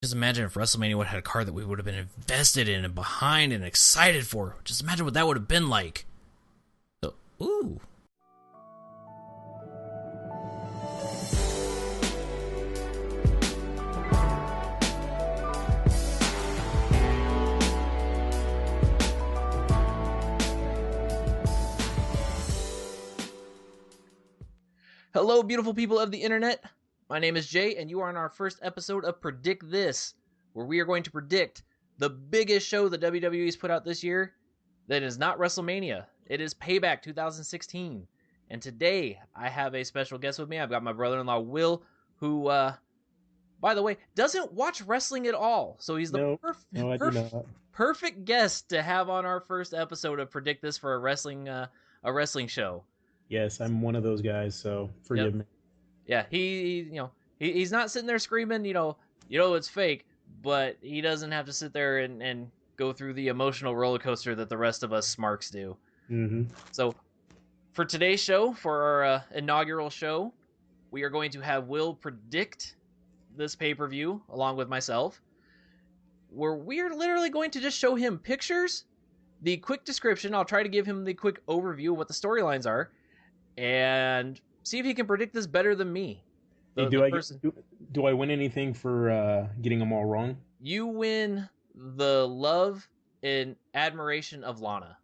Just imagine if WrestleMania would have had a card that we would have been invested in and behind and excited for. Just imagine what that would have been like. So, ooh. Hello, beautiful people of the internet. My name is Jay, and you are on our first episode of Predict This, where we are going to predict the biggest show the WWE's put out this year that is not WrestleMania. It is Payback 2016. And today, I have a special guest with me. I've got my brother-in-law, Will, who, by the way, doesn't watch wrestling at all. So he's the perfect guest to have on our first episode of Predict This for a wrestling show. Yes, I'm one of those guys, so forgive me. Yeah, he's not sitting there screaming, it's fake, but he doesn't have to sit there and go through the emotional roller coaster that the rest of us smarks do. Mm-hmm. So, for today's show, for our inaugural show, we are going to have Will predict this pay-per-view along with myself, where we're literally going to just show him pictures, the quick description. I'll try to give him the quick overview of what the storylines are, and see if he can predict this better than me. Do I win anything for getting them all wrong? You win the love and admiration of Lana.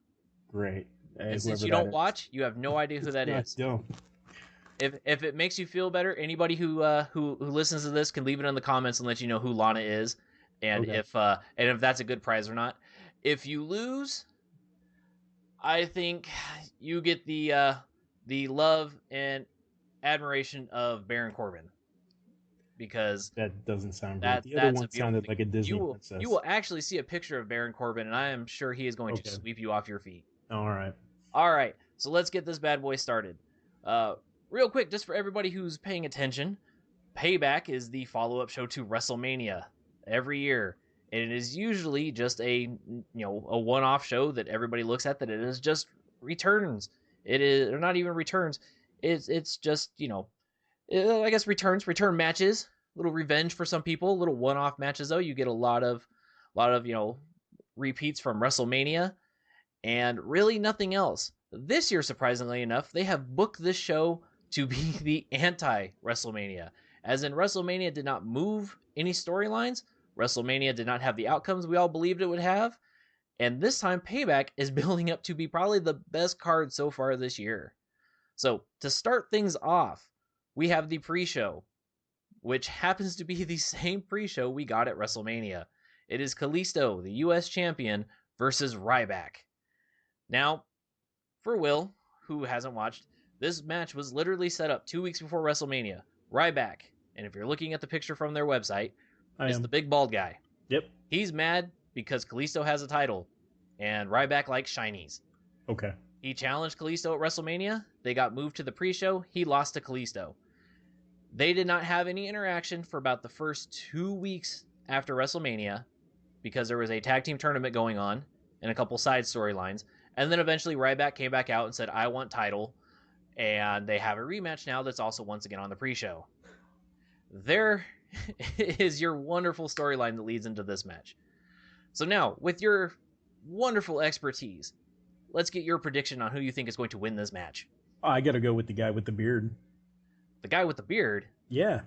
Great. And since you don't watch, you have no idea who that is. No. If it makes you feel better, anybody who listens to this can leave it in the comments and let you know who Lana is, and okay. if that's a good prize or not. If you lose, I think you get the love and admiration of Baron Corbin, because that doesn't sound good. The other one sounded like a Disney princess. You will actually see a picture of Baron Corbin, and I am sure he is going to sweep you off your feet. All right. So let's get this bad boy started. Real quick, just for everybody who's paying attention, Payback is the follow-up show to WrestleMania every year, and it is usually just a one-off show that everybody looks at. That it is just returns. It is, or not even returns. It's just, I guess return matches, a little revenge for some people, little one-off matches though. You get a lot of repeats from WrestleMania, and really nothing else. This year, surprisingly enough, they have booked this show to be the anti-WrestleMania, as in WrestleMania did not move any storylines. WrestleMania did not have the outcomes we all believed it would have, and this time Payback is building up to be probably the best card so far this year. So, to start things off, we have the pre-show, which happens to be the same pre-show we got at WrestleMania. It is Kalisto, the U.S. champion, versus Ryback. Now, for Will, who hasn't watched, this match was literally set up 2 weeks before WrestleMania. Ryback, and if you're looking at the picture from their website, it's the big bald guy. Yep. He's mad because Kalisto has a title, and Ryback likes shinies. Okay. He challenged Kalisto at WrestleMania. They got moved to the pre-show. He lost to Kalisto. They did not have any interaction for about the first 2 weeks after WrestleMania, because there was a tag team tournament going on and a couple side storylines. And then eventually Ryback came back out and said, I want title. And they have a rematch now that's also once again on the pre-show. There is your wonderful storyline that leads into this match. So now, with your wonderful expertise, let's get your prediction on who you think is going to win this match. I got to go with the guy with the beard. The guy with the beard? Yeah.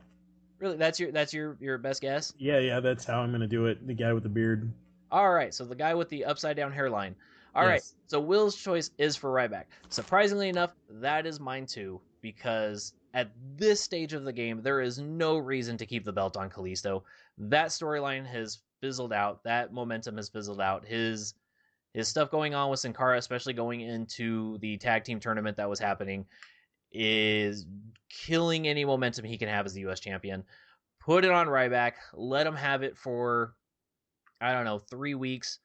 Really? That's your best guess? Yeah, that's how I'm going to do it. The guy with the beard. All right, so the guy with the upside down hairline. All right, so Will's choice is for Ryback. Surprisingly enough, that is mine too, because at this stage of the game, there is no reason to keep the belt on Kalisto. That storyline has fizzled out. That momentum has fizzled out. His stuff going on with Sin Cara, especially going into the tag team tournament that was happening, is killing any momentum he can have as the U.S. champion. Put it on Ryback. Let him have it for, 3 weeks.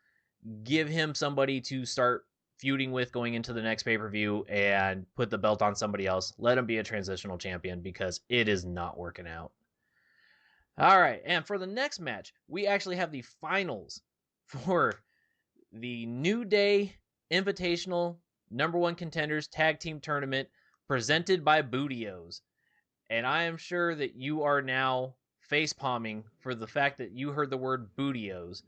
Give him somebody to start feuding with going into the next pay-per-view, and put the belt on somebody else. Let him be a transitional champion, because it is not working out. All right, and for the next match, we actually have the finals for the New Day Invitational #1 Contenders Tag Team Tournament presented by Bootios. And I am sure that you are now face palming for the fact that you heard the word bootios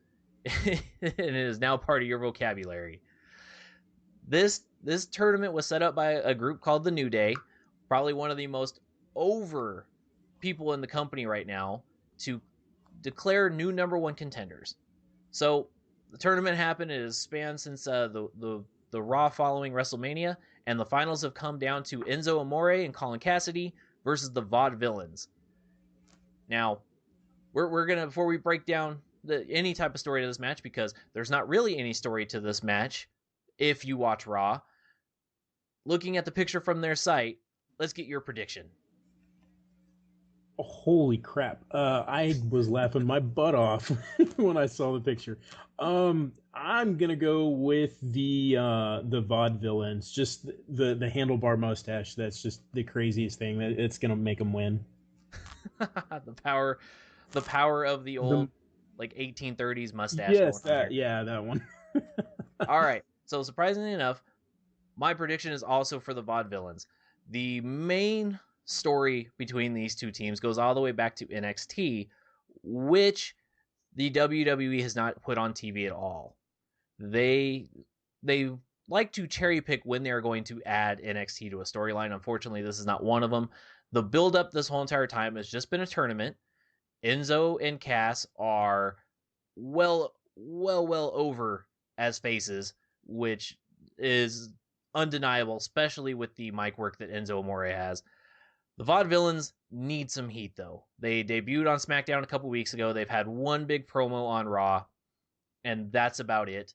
and it is now part of your vocabulary. This tournament was set up by a group called the New Day, probably one of the most over people in the company right now, to declare new number one contenders. So the tournament happened. It has spanned since the Raw following WrestleMania, and the finals have come down to Enzo Amore and Colin Cassidy versus the Vaudevillians. Now, we're gonna, before we break down any type of story to this match, because there's not really any story to this match if you watch Raw. Looking at the picture from their site, let's get your prediction. Oh, holy crap! I was laughing my butt off when I saw the picture. I'm gonna go with the Vaudevillains. Just the handlebar mustache. That's just the craziest thing. It's gonna make them win. the power of the old like 1830s mustache. Yes, that one. All right. So surprisingly enough, my prediction is also for the Vaudevillains. The main story between these two teams goes all the way back to NXT, which the WWE has not put on TV at all. They like to cherry pick when they're going to add NXT to a storyline. Unfortunately, this is not one of them. The build up this whole entire time has just been a tournament. Enzo and Cass are well over as faces, which is undeniable, especially with the mic work that Enzo Amore has. The Vaudevillains need some heat, though. They debuted on SmackDown a couple weeks ago. They've had one big promo on Raw, and that's about it.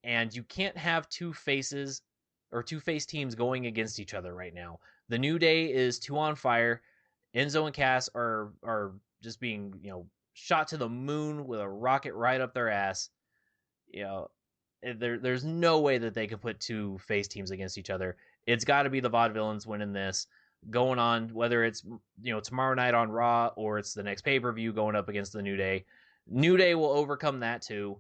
And you can't have two faces or two-face teams going against each other right now. The New Day is too on fire. Enzo and Cass are just being, shot to the moon with a rocket right up their ass. There's no way that they could put two face teams against each other. It's got to be the Vaudevillains winning this, going on, whether it's tomorrow night on Raw or it's the next pay-per-view going up against the New Day. New Day will overcome that too,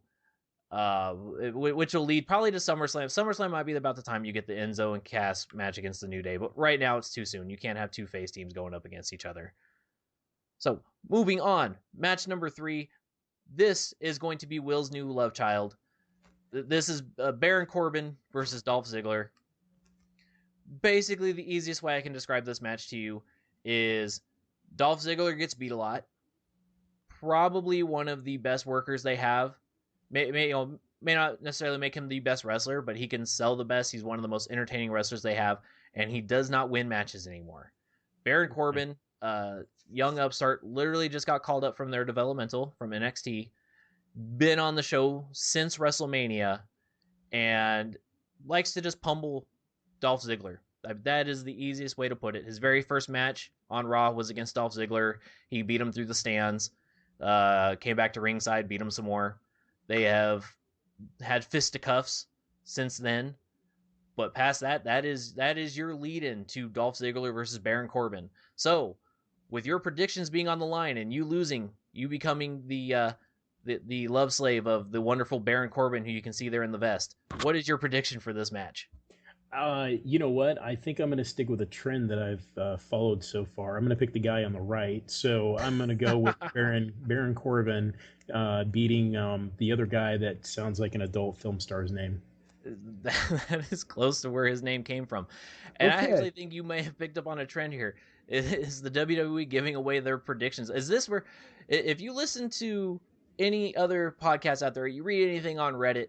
which will lead probably to SummerSlam. SummerSlam might be about the time you get the Enzo and Cass match against the New Day, but right now it's too soon. You can't have two face teams going up against each other. So moving on, match number 3. This is going to be Will's new love child. This is Baron Corbin versus Dolph Ziggler. Basically, the easiest way I can describe this match to you is Dolph Ziggler gets beat a lot. Probably one of the best workers they have. May not necessarily make him the best wrestler, but he can sell the best. He's one of the most entertaining wrestlers they have, and he does not win matches anymore. Baron Corbin, young upstart, literally just got called up from their developmental from NXT. Been on the show since WrestleMania, and likes to just pummel Dolph Ziggler. That is the easiest way to put it. His very first match on Raw was against Dolph Ziggler. He beat him through the stands, came back to ringside, beat him some more. They have had fisticuffs since then, but past that is your lead-in to Dolph Ziggler versus Baron Corbin. So, with your predictions being on the line and you losing, you becoming the love slave of the wonderful Baron Corbin, who you can see there in the vest, what is your prediction for this match? You know what? I think I'm going to stick with a trend that I've followed so far. I'm going to pick the guy on the right. So I'm going to go with Baron Corbin beating the other guy that sounds like an adult film star's name. That is close to where his name came from. And okay. I actually think you may have picked up on a trend here. Is the WWE giving away their predictions? Is this where, if you listen to any other podcasts out there, you read anything on Reddit,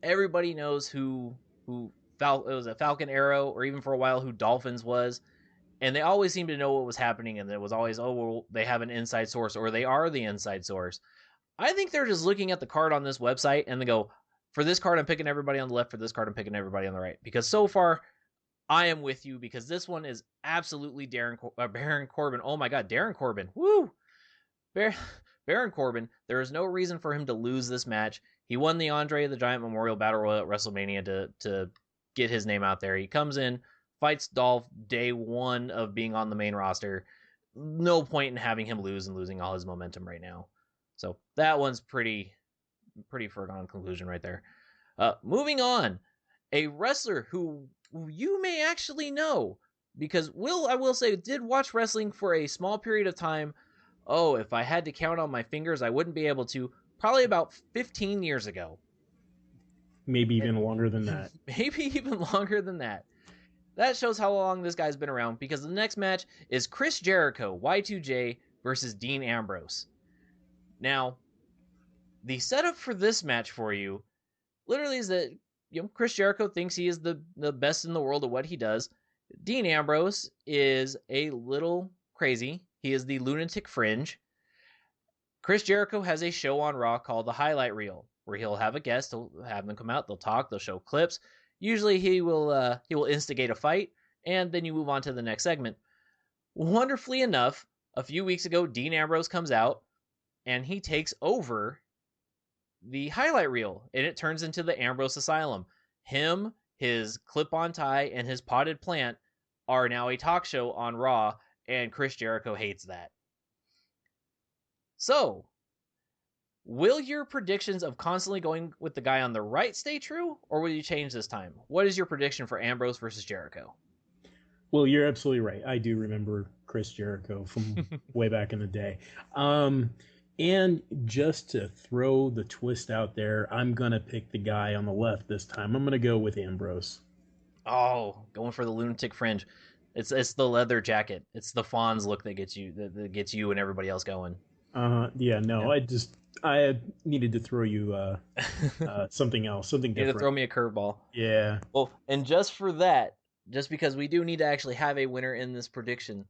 everybody knows who it was a Falcon Arrow, or even for a while who Dolphins was, and they always seem to know what was happening, and it was always, oh, well, they have an inside source, or they are the inside source. I think they're just looking at the card on this website, and they go, for this card, I'm picking everybody on the left, for this card, I'm picking everybody on the right, because so far, I am with you, because this one is absolutely Baron Corbin. Oh my god, Baron Corbin. Woo! Baron Corbin, there is no reason for him to lose this match. He won the Andre the Giant Memorial Battle Royal at WrestleMania to get his name out there. He comes in, fights Dolph day one of being on the main roster. No point in having him lose and losing all his momentum right now. So that one's pretty foregone conclusion right there. Moving on, a wrestler who you may actually know, because I will say, did watch wrestling for a small period of time Oh, if I had to count on my fingers, I wouldn't be able to. Probably about 15 years ago. Maybe even longer than that. Maybe even longer than that. That shows how long this guy's been around, because the next match is Chris Jericho, Y2J, versus Dean Ambrose. Now, the setup for this match for you literally is that Chris Jericho thinks he is the best in the world at what he does. Dean Ambrose is a little crazy. He is the lunatic fringe. Chris Jericho has a show on Raw called The Highlight Reel, where he'll have a guest, he'll have them come out, they'll talk, they'll show clips. Usually he will instigate a fight, and then you move on to the next segment. Wonderfully enough, a few weeks ago, Dean Ambrose comes out, and he takes over the highlight reel, and it turns into the Ambrose Asylum. Him, his clip-on tie, and his potted plant are now a talk show on Raw, and Chris Jericho hates that. So, will your predictions of constantly going with the guy on the right stay true, or will you change this time? What is your prediction for Ambrose versus Jericho? Well, you're absolutely right. I do remember Chris Jericho from way back in the day. And just to throw the twist out there, I'm going to pick the guy on the left this time. I'm going to go with Ambrose. Oh, going for the lunatic fringe. It's the leather jacket. It's the Fonz look that gets you and everybody else going. Yeah, no, yeah. I needed to throw you something else, something different. You need to throw me a curveball. Yeah. Well, and just for that, just because we do need to actually have a winner in this prediction,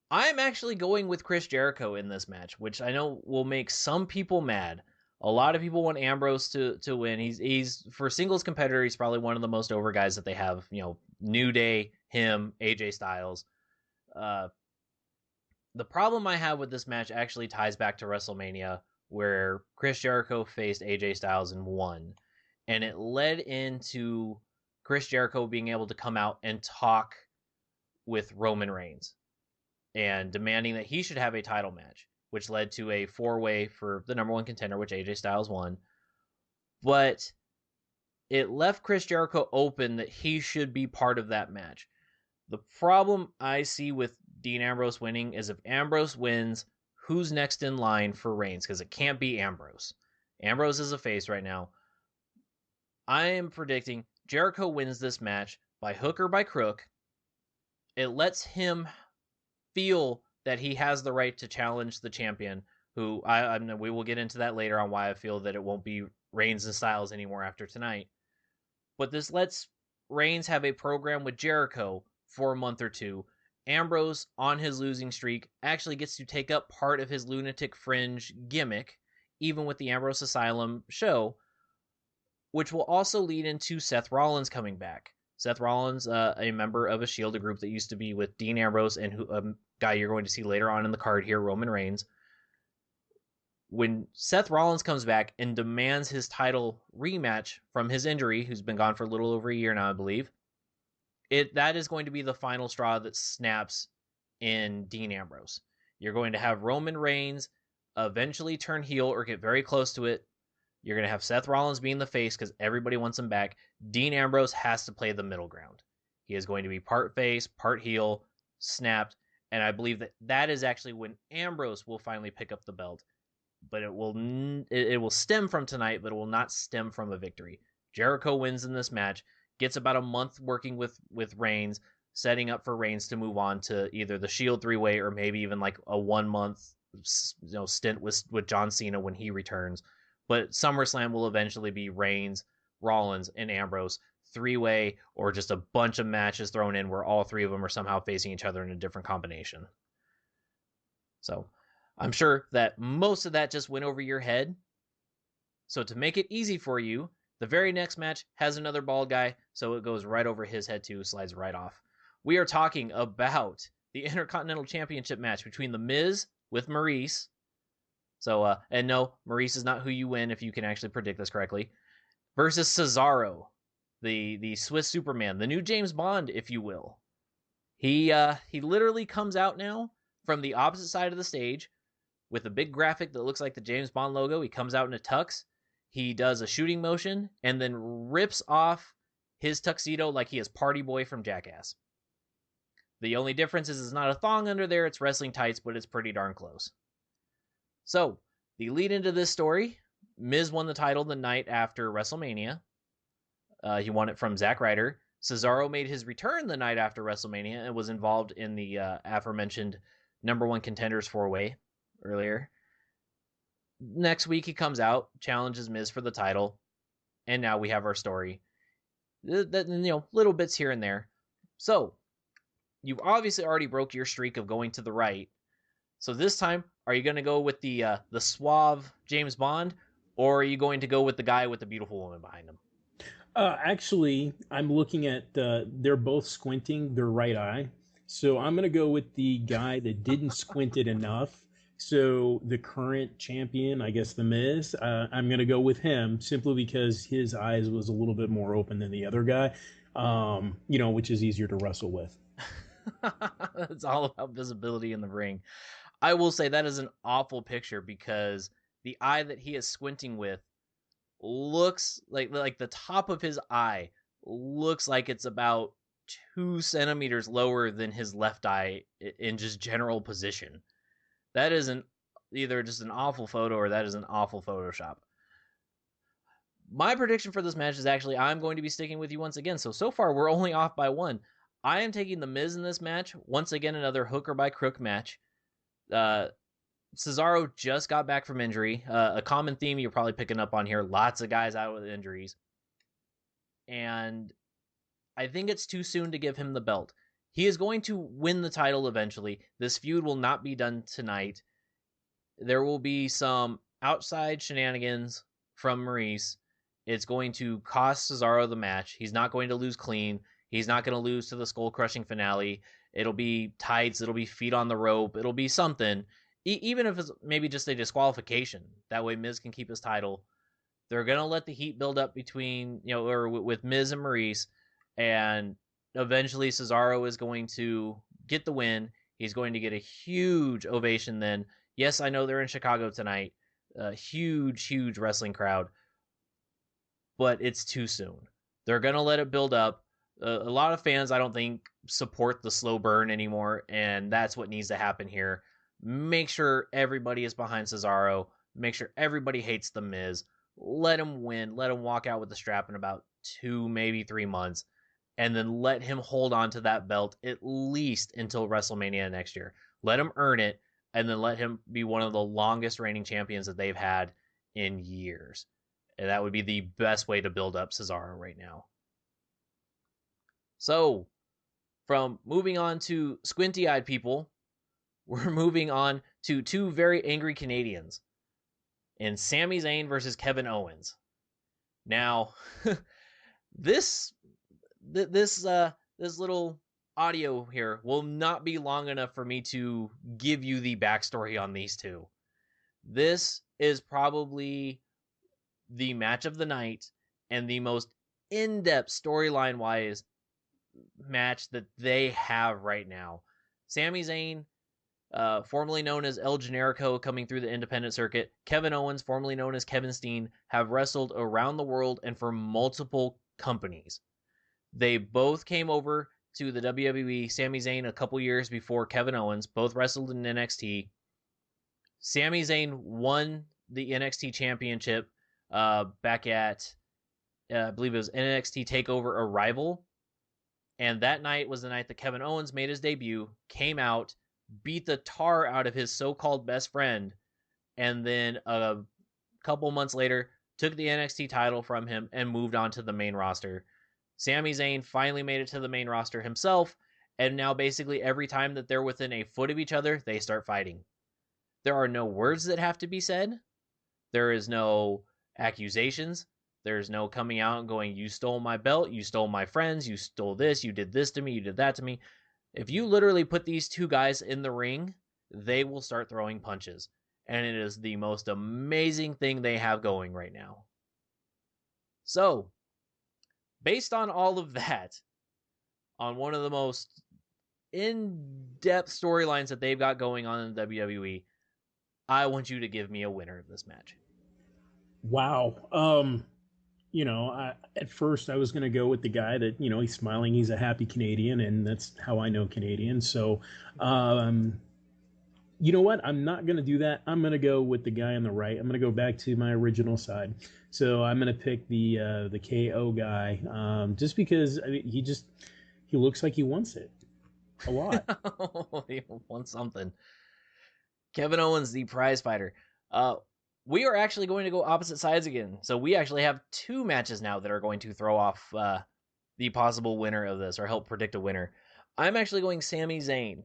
I'm actually going with Chris Jericho in this match, which I know will make some people mad. A lot of people want Ambrose to win. He's for singles competitor, he's probably one of the most over guys that they have. New Day, him, AJ Styles. The problem I have with this match actually ties back to WrestleMania, where Chris Jericho faced AJ Styles and won. And it led into Chris Jericho being able to come out and talk with Roman Reigns and demanding that he should have a title match, which led to a 4-way for the number one contender, which AJ Styles won. But it left Chris Jericho open that he should be part of that match. The problem I see with Dean Ambrose winning is if Ambrose wins, who's next in line for Reigns? Because it can't be Ambrose. Ambrose is a face right now. I am predicting Jericho wins this match by hook or by crook. It lets him feel that he has the right to challenge the champion, who we will get into that later on why I feel that it won't be Reigns and Styles anymore after tonight. But this lets Reigns have a program with Jericho for a month or two. Ambrose, on his losing streak, actually gets to take up part of his lunatic fringe gimmick, even with the Ambrose Asylum show, which will also lead into Seth Rollins coming back. Seth Rollins, a member of a Shield group that used to be with Dean Ambrose and a guy you're going to see later on in the card here, Roman Reigns. When Seth Rollins comes back and demands his title rematch from his injury, who's been gone for a little over a year now, I believe, that is going to be the final straw that snaps in Dean Ambrose. You're going to have Roman Reigns eventually turn heel or get very close to it. You're going to have Seth Rollins being the face because everybody wants him back. Dean Ambrose has to play the middle ground. He is going to be part face, part heel, snapped, and I believe that is actually when Ambrose will finally pick up the belt. But it will stem from tonight, but it will not stem from a victory. Jericho wins in this match, gets about a month working with Reigns, setting up for Reigns to move on to either the Shield 3-way or maybe even like a 1-month stint with John Cena when he returns. But SummerSlam will eventually be Reigns, Rollins, and Ambrose 3-way, or just a bunch of matches thrown in where all three of them are somehow facing each other in a different combination. So I'm sure that most of that just went over your head. So to make it easy for you, the very next match has another bald guy, so it goes right over his head too, slides right off. We are talking about the Intercontinental Championship match between The Miz with Maurice. So, and no, Maurice is not who you win if you can actually predict this correctly. Versus Cesaro, the Swiss Superman, the new James Bond, if you will. He literally comes out now from the opposite side of the stage with a big graphic that looks like the James Bond logo. He comes out in a tux. He does a shooting motion and then rips off his tuxedo like he is Party Boy from Jackass. The only difference is it's not a thong under there, it's wrestling tights, but it's pretty darn close. So, the lead into this story, Miz won the title the night after WrestleMania. He won it from Zack Ryder. Cesaro made his return the night after WrestleMania and was involved in the aforementioned number one contenders 4-way earlier. Next week he comes out, challenges Miz for the title, and now we have our story. Little bits here and there. So, you've obviously already broke your streak of going to the right. So this time, are you going to go with the suave James Bond, or are you going to go with the guy with the beautiful woman behind him? Actually, I'm looking at they're both squinting their right eye. So I'm going to go with the guy that didn't squint it enough. So the current champion, I guess The Miz, I'm going to go with him simply because his eyes was a little bit more open than the other guy, which is easier to wrestle with. It's all about visibility in the ring. I will say that is an awful picture because the eye that he is squinting with looks like the top of his eye looks like it's about 2 centimeters lower than his left eye in just general position. That is either just an awful photo or that is an awful Photoshop. My prediction for this match is actually I'm going to be sticking with you once again. So far we're only off by 1. I am taking The Miz in this match. Once again, another hook or by crook match. Cesaro just got back from injury. A common theme you're probably picking up on here. Lots of guys out with injuries. And I think it's too soon to give him the belt. He is going to win the title eventually. This feud will not be done tonight. There will be some outside shenanigans from Maurice. It's going to cost Cesaro the match. He's not going to lose clean. He's not going to lose to the skull-crushing finale. It'll be tights. It'll be feet on the rope. It'll be something. Even if it's maybe just a disqualification. That way Miz can keep his title. They're going to let the heat build up between, or with Miz and Maurice. And eventually Cesaro is going to get the win. He's going to get a huge ovation then. Yes, I know they're in Chicago tonight. A huge wrestling crowd. But it's too soon. They're going to let it build up. A lot of fans, I don't think, support the slow burn anymore, and that's what needs to happen here. Make sure everybody is behind Cesaro. Make sure everybody hates The Miz. Let him win. Let him walk out with the strap in about 2, maybe 3 months, and then let him hold on to that belt at least until WrestleMania next year. Let him earn it, and then let him be one of the longest reigning champions that they've had in years. And that would be the best way to build up Cesaro right now. So, from moving on to squinty-eyed people, we're moving on to 2 very angry Canadians in Sami Zayn versus Kevin Owens. Now, this little audio here will not be long enough for me to give you the backstory on these two. This is probably the match of the night and the most in-depth storyline-wise match that they have right now. Sami Zayn, formerly known as El Generico, coming through the independent circuit. Kevin Owens, formerly known as Kevin Steen, have wrestled around the world and for multiple companies. They both came over to the WWE. Sami Zayn a couple years before Kevin Owens. Both wrestled in NXT. Sami Zayn won the NXT championship back at, I believe it was NXT TakeOver Arrival. And that night was the night that Kevin Owens made his debut, came out, beat the tar out of his so-called best friend, and then a couple months later took the NXT title from him and moved on to the main roster. Sami Zayn finally made it to the main roster himself, and now basically every time that they're within a foot of each other, they start fighting. There are no words that have to be said. There is no accusations. There's no coming out and going, you stole my belt, you stole my friends, you stole this, you did this to me, you did that to me. If you literally put these two guys in the ring, they will start throwing punches. And it is the most amazing thing they have going right now. So, based on all of that, on one of the most in-depth storylines that they've got going on in WWE, I want you to give me a winner of this match. Wow. At first I was going to go with the guy that, he's smiling, he's a happy Canadian, and that's how I know Canadians. So, you know what? I'm not going to do that. I'm going to go with the guy on the right. I'm going to go back to my original side. So I'm going to pick the KO guy, just because he looks like he wants it a lot. He wants something. Kevin Owens, the prize fighter. We are actually going to go opposite sides again. So we actually have 2 matches now that are going to throw off the possible winner of this, or help predict a winner. I'm actually going Sami Zayn.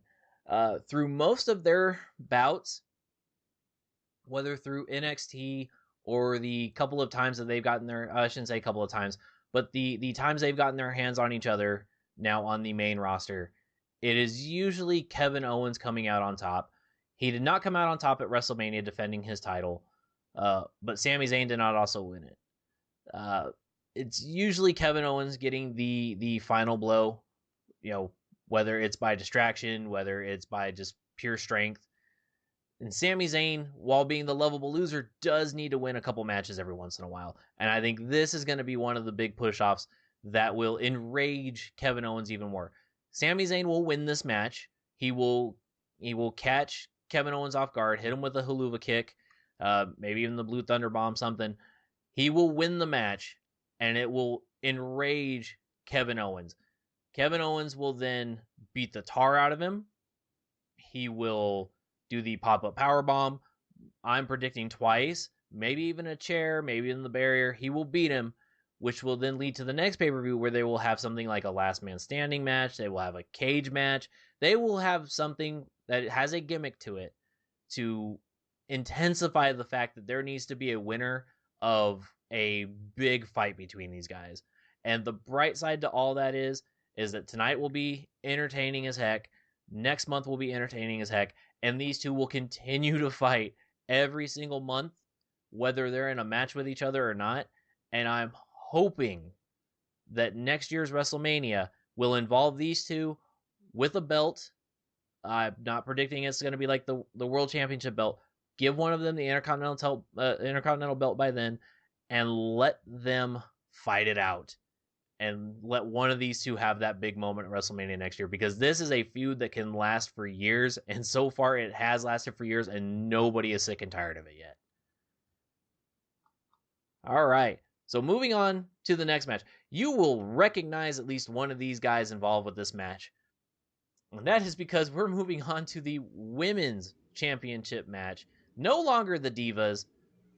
Through most of their bouts, whether through NXT or the couple of times that they've gotten their, I shouldn't say a couple of times, but the times they've gotten their hands on each other now on the main roster, it is usually Kevin Owens coming out on top. He did not come out on top at WrestleMania defending his title, but Sami Zayn did not also win it. It's usually Kevin Owens getting the final blow, whether it's by distraction, whether it's by just pure strength. And Sami Zayn, while being the lovable loser, does need to win a couple matches every once in a while. And I think this is going to be one of the big push-offs that will enrage Kevin Owens even more. Sami Zayn will win this match. He will catch Kevin Owens off guard, hit him with a haluva kick, maybe even the Blue Thunder Bomb, something. He will win the match, and it will enrage Kevin Owens. Kevin Owens will then beat the tar out of him. He will do the pop-up powerbomb. I'm predicting twice, maybe even a chair, maybe in the barrier. He will beat him, which will then lead to the next pay-per-view where they will have something like a last man standing match. They will have a cage match. They will have something that has a gimmick to it to intensify the fact that there needs to be a winner of a big fight between these guys. And the bright side to all that is that tonight will be entertaining as heck. Next month will be entertaining as heck. And these two will continue to fight every single month, whether they're in a match with each other or not. And I'm hoping that next year's WrestleMania will involve these two with a belt. I'm not predicting it's going to be like the World Championship belt. Give one of them the Intercontinental belt by then, and let them fight it out. And let one of these two have that big moment at WrestleMania next year, because this is a feud that can last for years, and so far it has lasted for years, and nobody is sick and tired of it yet. All right, so moving on to the next match. You will recognize at least one of these guys involved with this match, and that is because we're moving on to the Women's Championship match. No longer the Divas,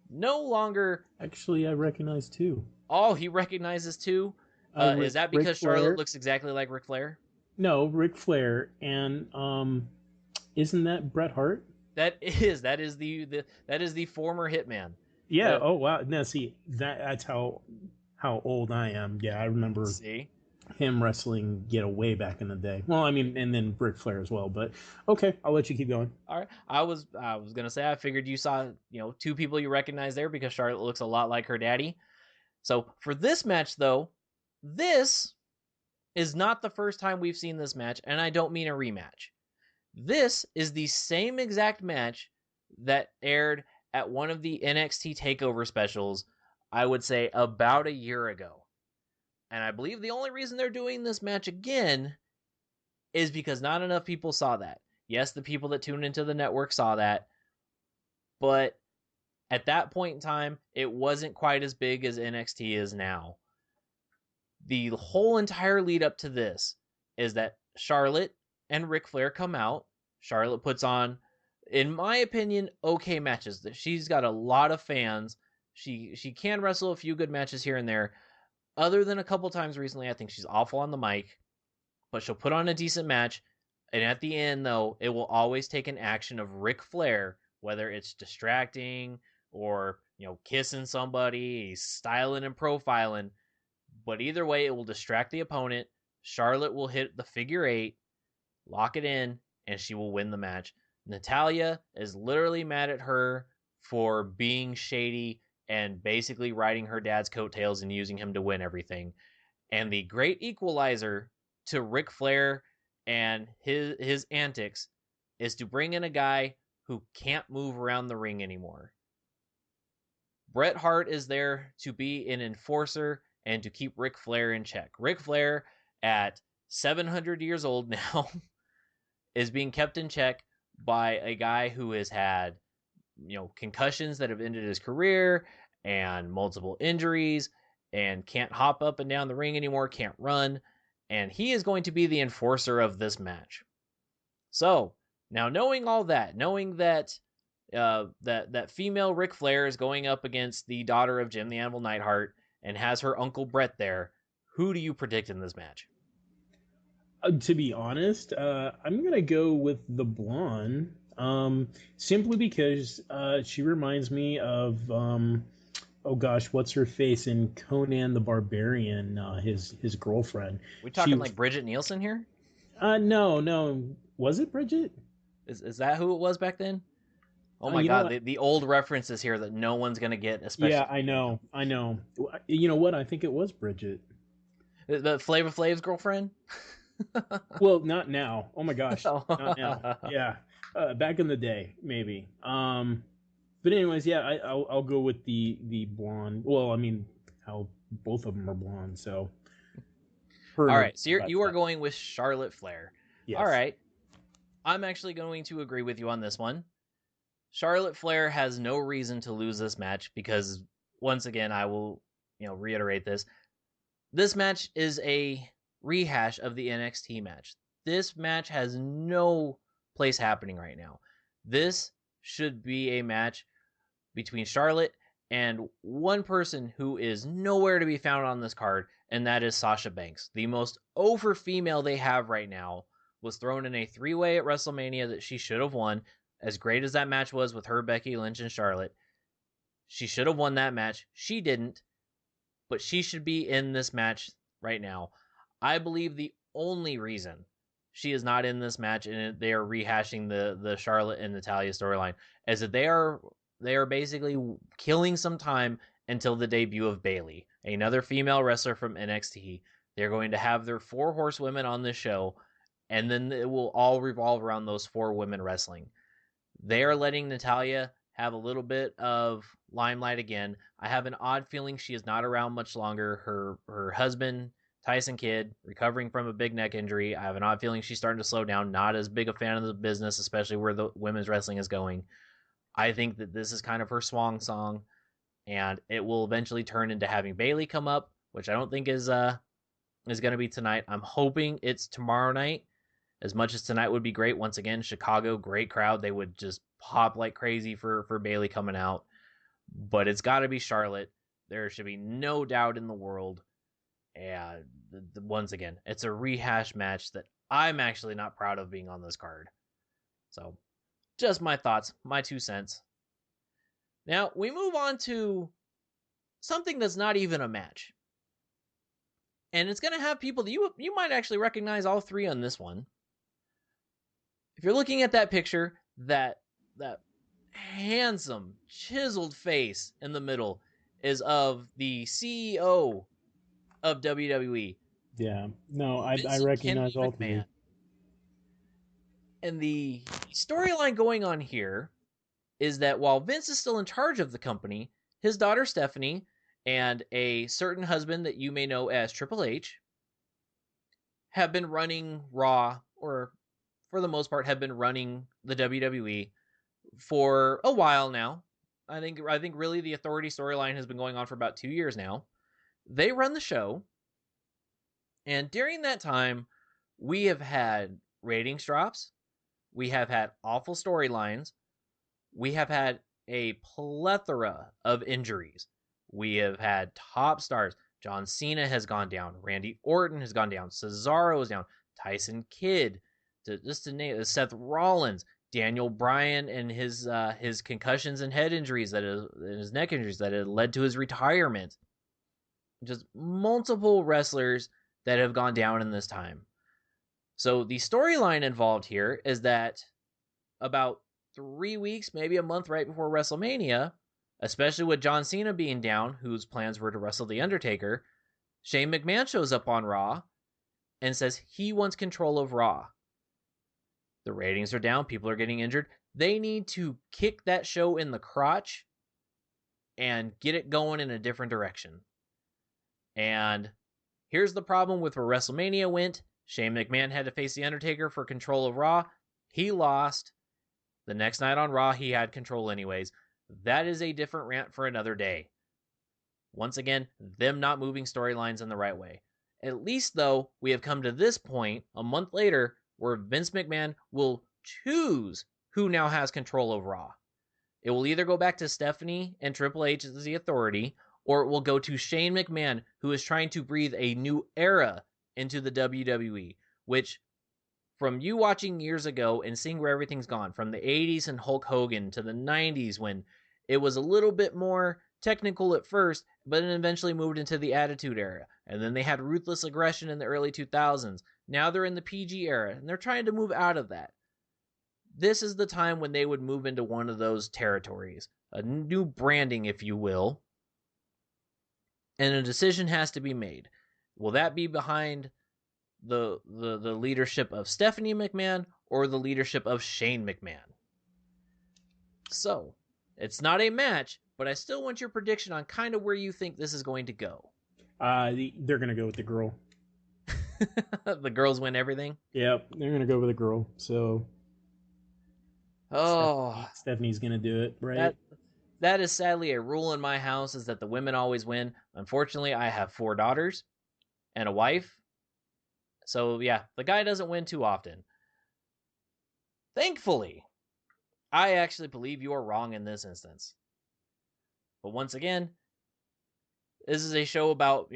no longer... Actually, I recognize 2. Oh, he recognizes 2? Is that because Charlotte looks exactly like Ric Flair? No, Ric Flair, and isn't that Bret Hart? That is the former Hitman. Yeah. Oh wow. Now see that's how old I am. Yeah, I remember. See him wrestling way back in the day. Well, I mean, and then Ric Flair as well. But okay, I'll let you keep going. All right. I was gonna say I figured you saw 2 people you recognize there because Charlotte looks a lot like her daddy. So for this match though. This is not the first time we've seen this match, and I don't mean a rematch. This is the same exact match that aired at one of the NXT TakeOver specials, I would say about a year ago. And I believe the only reason they're doing this match again is because not enough people saw that. Yes, the people that tuned into the network saw that, but at that point in time, it wasn't quite as big as NXT is now. The whole entire lead up to this is that Charlotte and Ric Flair come out. Charlotte puts on, in my opinion, okay matches. She's got a lot of fans. She can wrestle a few good matches here and there. Other than a couple times recently, I think she's awful on the mic. But she'll put on a decent match. And at the end, though, it will always take an action of Ric Flair, whether it's distracting or, kissing somebody, styling and profiling. But either way, it will distract the opponent. Charlotte will hit the figure 8, lock it in, and she will win the match. Natalya is literally mad at her for being shady and basically riding her dad's coattails and using him to win everything. And the great equalizer to Ric Flair and his antics is to bring in a guy who can't move around the ring anymore. Bret Hart is there to be an enforcer and to keep Ric Flair in check. Ric Flair, at 700 years old now, is being kept in check by a guy who has had, concussions that have ended his career and multiple injuries and can't hop up and down the ring anymore, can't run, and he is going to be the enforcer of this match. So, now knowing all that, knowing that that female Ric Flair is going up against the daughter of Jim the Anvil Neidhart and has her Uncle Bret there, who do you predict in this match? To be honest, I'm going to go with the blonde, simply because she reminds me of, oh gosh, what's her face in Conan the Barbarian, his girlfriend. We talking like Bridget Nielsen here? No. Was it Bridget? Is that who it was back then? Oh my God, the old references here that no one's going to get, especially. Yeah, I know. You know what? I think it was Bridget. The Flavor Flav's girlfriend? Well, not now. Oh my gosh, not now. Yeah, back in the day, maybe. But anyways, yeah, I'll go with the blonde. Well, I mean, how both of them are blonde, so. All right, so you are going with Charlotte Flair. Yes. All right, I'm actually going to agree with you on this one. Charlotte Flair has no reason to lose this match because, once again, I will, reiterate this. This match is a rehash of the NXT match. This match has no place happening right now. This should be a match between Charlotte and one person who is nowhere to be found on this card, and that is Sasha Banks. The most over female they have right now was thrown in a 3-way at WrestleMania that she should have won. As great as that match was with her, Becky Lynch, and Charlotte, she should have won that match. She didn't, but she should be in this match right now. I believe the only reason she is not in this match and they are rehashing the Charlotte and Natalya storyline is that they are basically killing some time until the debut of Bayley, another female wrestler from NXT. They're going to have their 4 horsewomen on this show, and then it will all revolve around those 4 women wrestling. They are letting Natalya have a little bit of limelight again. I have an odd feeling she is not around much longer. Her husband, Tyson Kidd, recovering from a big neck injury. I have an odd feeling she's starting to slow down. Not as big a fan of the business, especially where the women's wrestling is going. I think that this is kind of her swan song, and it will eventually turn into having Bayley come up, which I don't think is going to be tonight. I'm hoping it's tomorrow night. As much as tonight would be great, once again, Chicago, great crowd. They would just pop like crazy for Bayley coming out. But it's got to be Charlotte. There should be no doubt in the world. And once again, it's a rehash match that I'm actually not proud of being on this card. So, just my thoughts, my 2 cents. Now, we move on to something that's not even a match. And it's going to have people that you might actually recognize all 3 on this one. If you're looking at that picture, that handsome, chiseled face in the middle is of the CEO of WWE. Yeah, no, I recognize all 3. And the storyline going on here is that while Vince is still in charge of the company, his daughter Stephanie and a certain husband that you may know as Triple H have been running Raw, or for the most part have been running the WWE for a while now. I think really the Authority storyline has been going on for about 2 years now. They run the show, and during that time, we have had ratings drops, we have had awful storylines, we have had a plethora of injuries, we have had top stars. John Cena has gone down, Randy Orton has gone down, Cesaro is down, Tyson Kidd, just to name it, Seth Rollins, Daniel Bryan and his concussions and head injuries and his neck injuries that had led to his retirement. Just multiple wrestlers that have gone down in this time. So the storyline involved here is that about 3 weeks, maybe a month right before WrestleMania, especially with John Cena being down, whose plans were to wrestle The Undertaker, Shane McMahon shows up on Raw and says he wants control of Raw. The ratings are down. People are getting injured. They need to kick that show in the crotch and get it going in a different direction. And here's the problem with where WrestleMania went. Shane McMahon had to face The Undertaker for control of Raw. He lost. The next night on Raw, he had control anyways. That is a different rant for another day. Once again, them not moving storylines in the right way. At least, though, we have come to this point, a month later, where Vince McMahon will choose who now has control of Raw. It will either go back to Stephanie and Triple H as the authority, or it will go to Shane McMahon, who is trying to breathe a new era into the WWE, which, from you watching years ago and seeing where everything's gone, from the 80s and Hulk Hogan to the 90s when it was a little bit more technical at first, but then eventually moved into the Attitude Era. And then they had Ruthless Aggression in the early 2000s. Now they're in the PG era, and they're trying to move out of that. This is the time when they would move into one of those territories, a new branding, if you will, and a decision has to be made. Will that be behind the leadership of Stephanie McMahon or the leadership of Shane McMahon? So, it's not a match, but I still want your prediction on kind of where you think this is going to go. They're going to go with the girl. The girls win everything? Yep, they're going to go with the girl. So, Stephanie's going to do it, right? That is sadly a rule in my house, is that the women always win. Unfortunately, I have 4 daughters and a wife. So, yeah, the guy doesn't win too often. Thankfully, I actually believe you are wrong in this instance. But once again, this is a show about,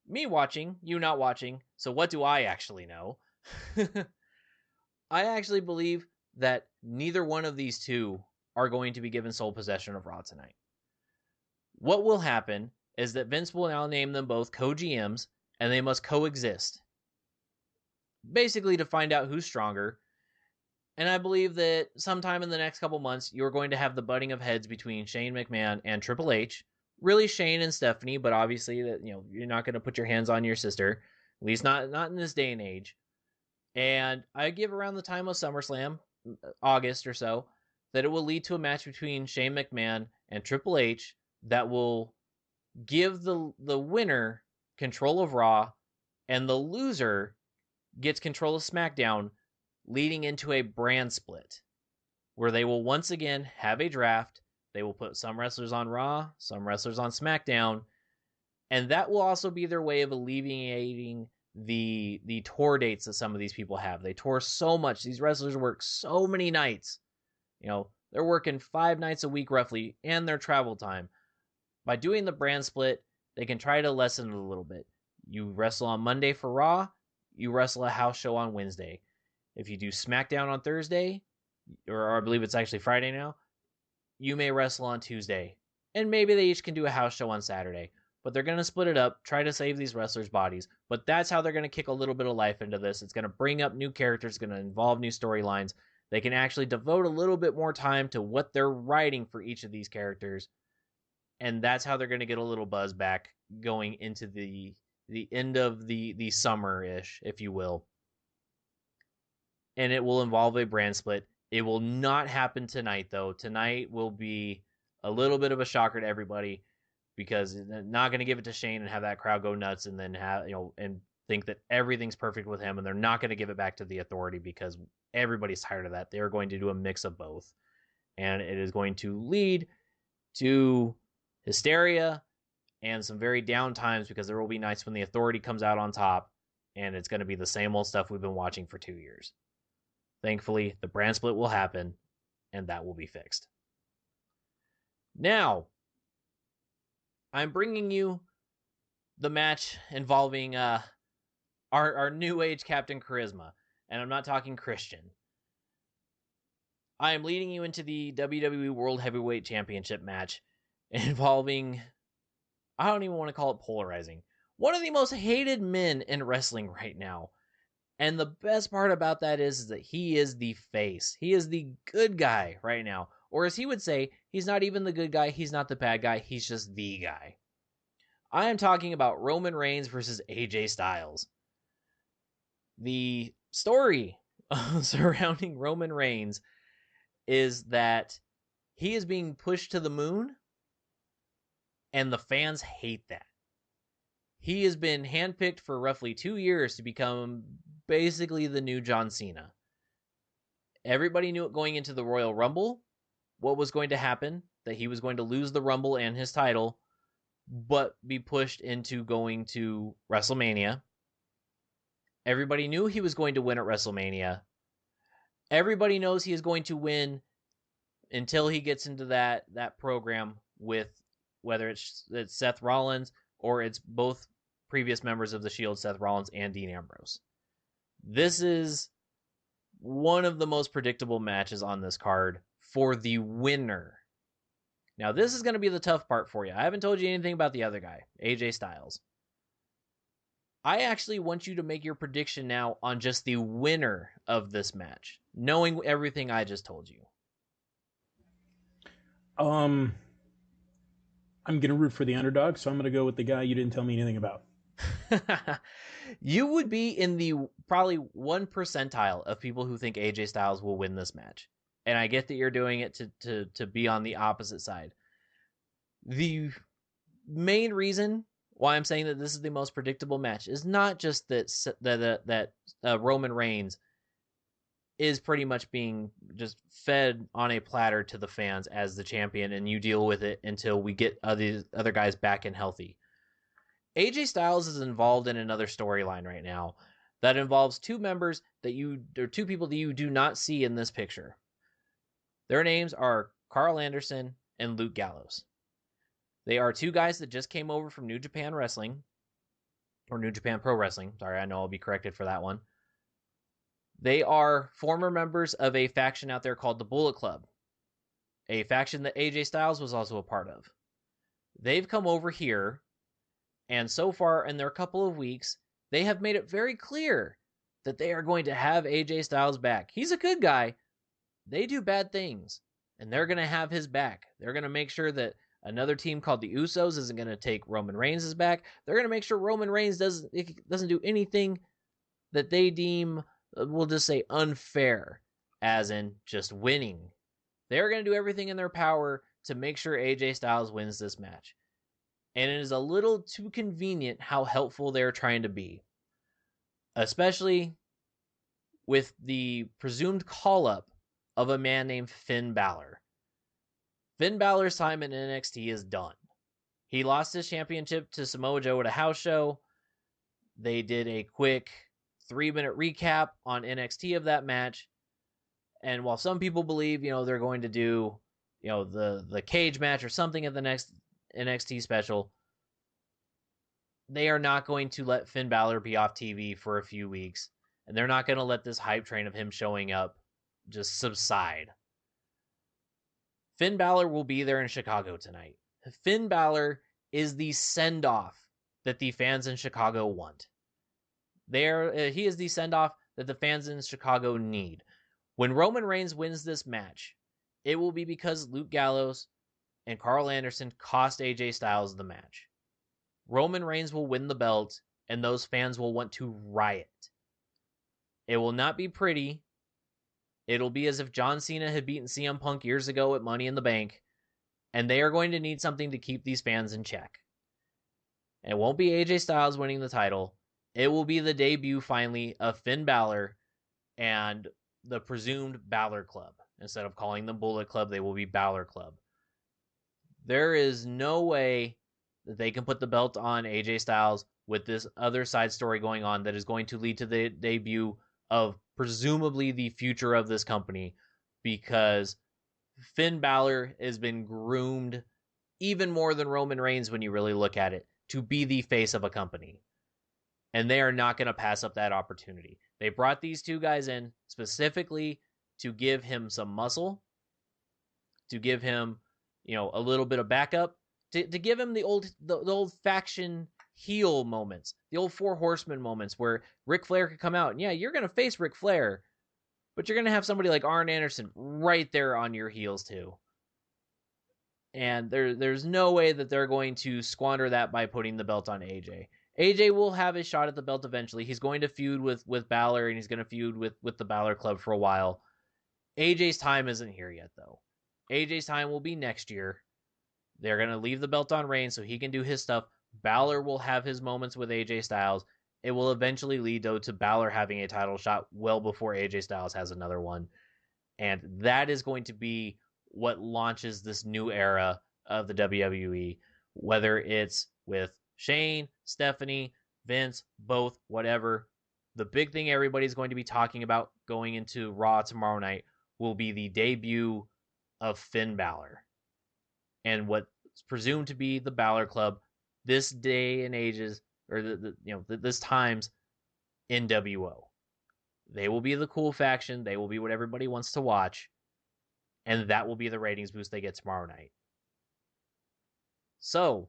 me watching, you not watching. So what do I actually know? I actually believe that neither one of these two are going to be given sole possession of Raw tonight. What will happen is that Vince will now name them both co-GMs, and they must coexist. Basically to find out who's stronger. And I believe that sometime in the next couple months, you're going to have the butting of heads between Shane McMahon and Triple H. Really Shane and Stephanie, but obviously that you're not going to put your hands on your sister. At least not in this day and age. And I give around the time of SummerSlam, August or so, that it will lead to a match between Shane McMahon and Triple H that will give the winner control of Raw, and the loser gets control of SmackDown, leading into a brand split where they will once again have a draft. They will put some wrestlers on Raw, some wrestlers on SmackDown, and that will also be their way of alleviating the tour dates that some of these people have. They tour so much. These wrestlers work so many nights. They're working 5 nights a week roughly, and their travel time. By doing the brand split, they can try to lessen it a little bit. You wrestle on Monday for Raw, you wrestle a house show on Wednesday. If you do SmackDown on Thursday, or I believe it's actually Friday now, you may wrestle on Tuesday. And maybe they each can do a house show on Saturday. But they're going to split it up, try to save these wrestlers' bodies. But that's how they're going to kick a little bit of life into this. It's going to bring up new characters, it's going to involve new storylines. They can actually devote a little bit more time to what they're writing for each of these characters. And that's how they're going to get a little buzz back going into the end of the summer-ish, if you will. And it will involve a brand split. It will not happen tonight, though. Tonight will be a little bit of a shocker to everybody, because they're not going to give it to Shane and have that crowd go nuts and then and think that everything's perfect with him, and they're not going to give it back to the authority because everybody's tired of that. They're going to do a mix of both, and it is going to lead to hysteria and some very down times, because there will be nights when the authority comes out on top, and it's going to be the same old stuff we've been watching for 2 years. Thankfully, the brand split will happen, and that will be fixed. Now, I'm bringing you the match involving our new age Captain Charisma, and I'm not talking Christian. I am leading you into the WWE World Heavyweight Championship match involving, I don't even want to call it polarizing, one of the most hated men in wrestling right now. And the best part about that is that he is the face. He is the good guy right now. Or as he would say, he's not even the good guy, he's not the bad guy, he's just the guy. I am talking about Roman Reigns versus AJ Styles. The story surrounding Roman Reigns is that he is being pushed to the moon And the fans hate that. He has been handpicked for roughly 2 years to become basically the new John Cena. Everybody knew it going into the Royal Rumble, what was going to happen, that he was going to lose the Rumble and his title, but be pushed into going to WrestleMania. Everybody knew he was going to win at WrestleMania. Everybody knows he is going to win until he gets into that program with, whether it's Seth Rollins or it's both previous members of the Shield, Seth Rollins and Dean Ambrose. This is one of the most predictable matches on this card for the winner. Now, this is going to be the tough part for you. I haven't told you anything about the other guy, AJ Styles. I actually want you to make your prediction now on just the winner of this match, knowing everything I just told you. I'm going to root for the underdog, so I'm going to go with the guy you didn't tell me anything about. You would be in the probably 1 percentile of people who think AJ Styles will win this match. And I get that you're doing it to be on the opposite side. The main reason why I'm saying that this is the most predictable match is not just that Roman Reigns is pretty much being just fed on a platter to the fans as the champion, and you deal with it until we get other guys back and healthy. AJ Styles is involved in another storyline right now that involves two people that you do not see in this picture. Their names are Carl Anderson and Luke Gallows. They are two guys that just came over from New Japan Wrestling, or New Japan Pro Wrestling. Sorry, I know I'll be corrected for that one. They are former members of a faction out there called the Bullet Club, a faction that AJ Styles was also a part of. They've come over here, and so far in their couple of weeks, they have made it very clear that they are going to have AJ Styles back. He's a good guy. They do bad things, and they're going to have his back. They're going to make sure that another team called the Usos isn't going to take Roman Reigns' back. They're going to make sure Roman Reigns doesn't do anything that they deem, we'll just say, unfair, as in just winning. They're going to do everything in their power to make sure AJ Styles wins this match. And it is a little too convenient how helpful they're trying to be. Especially with the presumed call-up of a man named Finn Balor. Finn Balor's time in NXT is done. He lost his championship to Samoa Joe at a house show. They did a quick 3-minute recap on NXT of that match. And while some people believe, they're going to do, the cage match or something at the next NXT special, they are not going to let Finn Balor be off TV for a few weeks. And they're not going to let this hype train of him showing up just subside. Finn Balor will be there in Chicago tonight. Finn Balor is the send-off that the fans in Chicago want. He is the send-off that the fans in Chicago need. When Roman Reigns wins this match, it will be because Luke Gallows and Carl Anderson cost AJ Styles the match. Roman Reigns will win the belt, and those fans will want to riot. It will not be pretty. It'll be as if John Cena had beaten CM Punk years ago at Money in the Bank, and they are going to need something to keep these fans in check. And it won't be AJ Styles winning the title. It will be the debut, finally, of Finn Balor and the presumed Balor Club. Instead of calling them Bullet Club, they will be Balor Club. There is no way that they can put the belt on AJ Styles with this other side story going on that is going to lead to the debut of presumably the future of this company, because Finn Balor has been groomed even more than Roman Reigns when you really look at it to be the face of a company. And they are not going to pass up that opportunity. They brought these two guys in specifically to give him some muscle, to give him, a little bit of backup, to give him the old faction heel moments, the old Four Horsemen moments where Ric Flair could come out. And yeah, you're going to face Ric Flair, but you're going to have somebody like Arn Anderson right there on your heels too. And there's no way that they're going to squander that by putting the belt on AJ. AJ will have a shot at the belt eventually. He's going to feud with Balor, and he's going to feud with the Balor Club for a while. AJ's time isn't here yet, though. AJ's time will be next year. They're going to leave the belt on Reigns so he can do his stuff. Balor will have his moments with AJ Styles. It will eventually lead, though, to Balor having a title shot well before AJ Styles has another one. And that is going to be what launches this new era of the WWE, whether it's with Shane, Stephanie, Vince, both, whatever. The big thing everybody's going to be talking about going into Raw tomorrow night will be the debut of Finn Balor and what's presumed to be the Balor Club this day and ages, or this time's NWO. They will be the cool faction. They will be what everybody wants to watch. And that will be the ratings boost they get tomorrow night. So,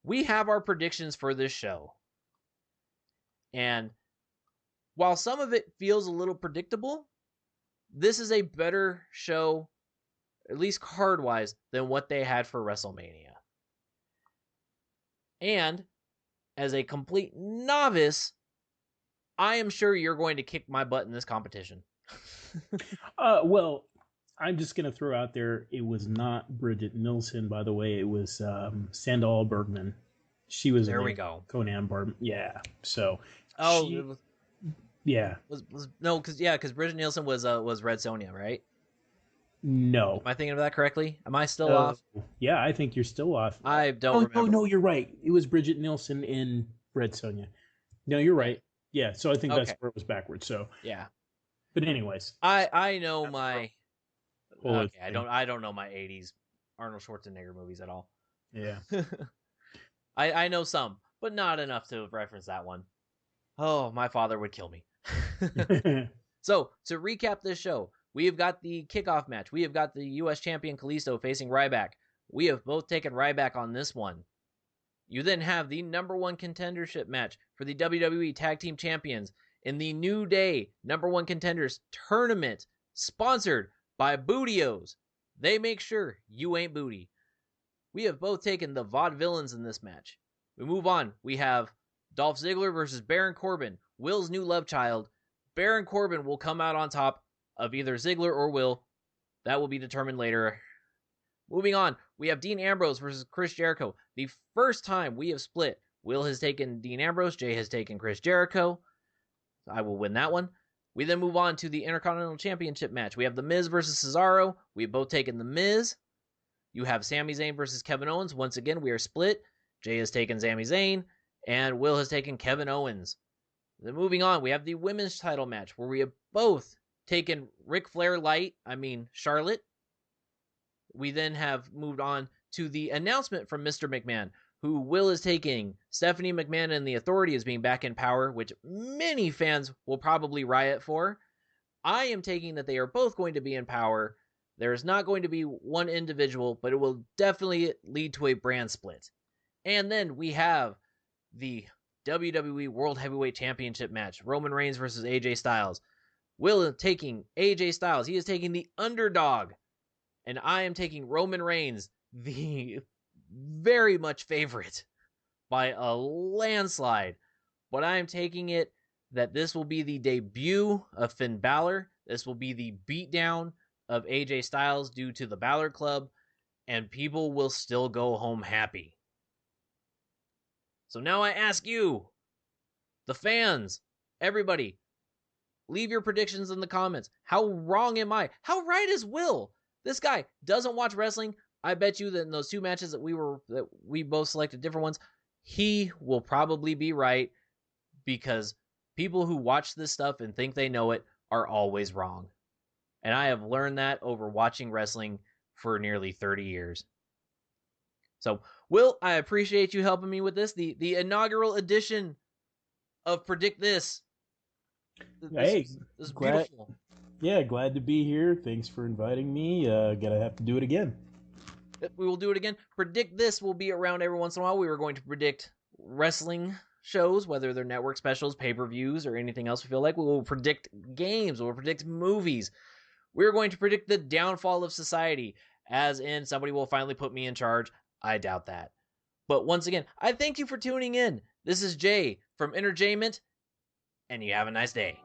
we have our predictions for this show. And while some of it feels a little predictable, this is a better show, at least card-wise, than what they had for WrestleMania. And as a complete novice, I am sure you're going to kick my butt in this competition. Well, I'm just going to throw out there, it was not Bridget Nielsen, by the way. It was Sandal Bergman. She was there. We go. Conan Barb. Yeah. So. Oh. Yeah. Because Bridget Nielsen was Red Sonja, right? No. Am I thinking of that correctly? Am I still off? Yeah, I think you're still off. I don't remember. No, you're right. It was Bridget Nielsen in Red Sonja. No, you're right. Yeah, so I think that's where it was backwards. So yeah. But anyways, I know my. Okay, I don't know my '80s Arnold Schwarzenegger movies at all. Yeah. I know some, but not enough to reference that one. Oh, my father would kill me. So to recap this show, we have got the kickoff match. We have got the U.S. champion Kalisto facing Ryback. We have both taken Ryback on this one. You then have the number one contendership match for the WWE Tag Team Champions in the New Day number one contenders tournament, sponsored by Bootios. They make sure you ain't booty. We have both taken the Vaudevillians in this match. We move on. We have Dolph Ziggler versus Baron Corbin, Will's new love child. Baron Corbin will come out on top of either Ziggler or Will. That will be determined later. Moving on, we have Dean Ambrose versus Chris Jericho. The first time we have split. Will has taken Dean Ambrose. Jay has taken Chris Jericho. I will win that one. We then move on to the Intercontinental Championship match. We have The Miz versus Cesaro. We have both taken The Miz. You have Sami Zayn versus Kevin Owens. Once again, we are split. Jay has taken Sami Zayn, and Will has taken Kevin Owens. Then moving on, we have the women's title match, where we have both taken Ric Flair Charlotte. We then have moved on to the announcement from Mr. McMahon, who Will is taking Stephanie McMahon and the Authority as being back in power, which many fans will probably riot for. I am taking that they are both going to be in power. There is not going to be one individual, but it will definitely lead to a brand split. And then we have the WWE World Heavyweight Championship match, Roman Reigns versus AJ Styles. Will is taking AJ Styles. He is taking the underdog. And I am taking Roman Reigns, the very much favorite, by a landslide. But I am taking it that this will be the debut of Finn Balor. This will be the beatdown of AJ Styles due to the Balor Club. And people will still go home happy. So now I ask you, the fans, everybody, leave your predictions in the comments. How wrong am I? How right is Will? This guy doesn't watch wrestling. I bet you that in those two matches that we both selected different ones, he will probably be right, because people who watch this stuff and think they know it are always wrong. And I have learned that over watching wrestling for nearly 30 years. So, Will, I appreciate you helping me with this. The inaugural edition of Predict This. This is beautiful. Yeah, glad to be here. Thanks for inviting me. Gonna have to do it again. We will do it again. Predict This will be around every once in a while. We were going to predict wrestling shows, whether they're network specials, pay-per-views, or anything else we feel like. We will predict games. We will predict movies. We're going to predict the downfall of society, as in somebody will finally put me in charge. I doubt that. But once again, I thank you for tuning in. This is Jay from Entertainment, and you have a nice day.